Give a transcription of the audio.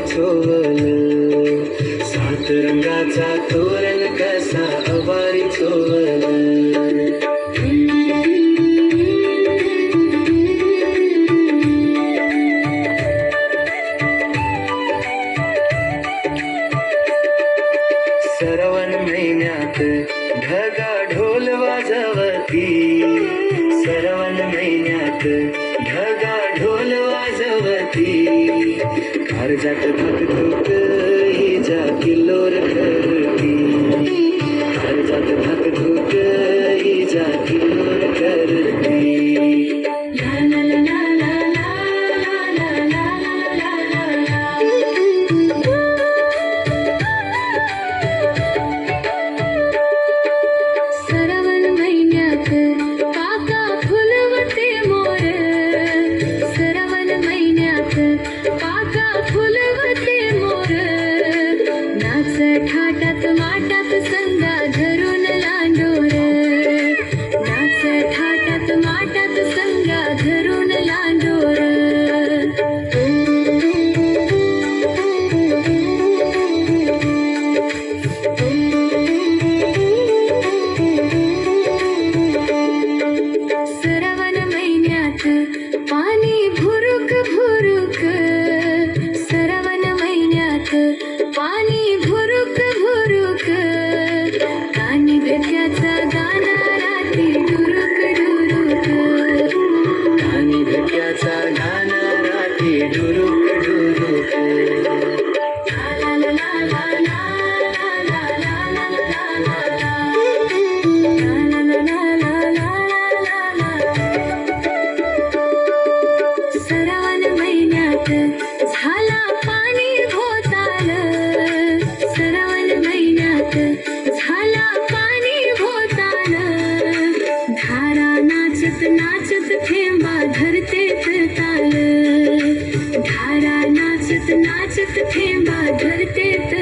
चोवल, सात रंगाचा तोरण कसा अवारी चोवल. श्रावण महिन्यात ढगा ढोल वाजवती, श्रावण महिन्यात ढगा ढोल वाजवती. कारजात धकधुक हिजा किल्लोर करती, कारजात धकधुक हिजा किल्लोर करती. थाटात माटात संगा धरून लांडोर, नाच थाटात माटात संगा धरून लांडोर. श्रावण महिन्यात पाणी भुरुक भुरुक, श्रावण महिन्यात पाणी भुरुक भुरुक. कानी धक्याचा गाणा रात्री डुरुक डुरुक, कानी धक्याचा गाणा रात्री डुरुक डुरुक. ला ला ला ला ला ला ला ला ला ला ला. श्रावण महिन्यात झाला पाणी घोटाळ, श्रावण महिन्यात झाला पाणी घोटाळ. धारा नाचत नाचत थेंबा धरतेत ताल, धारा नाचत नाचत थेंबा धरतेत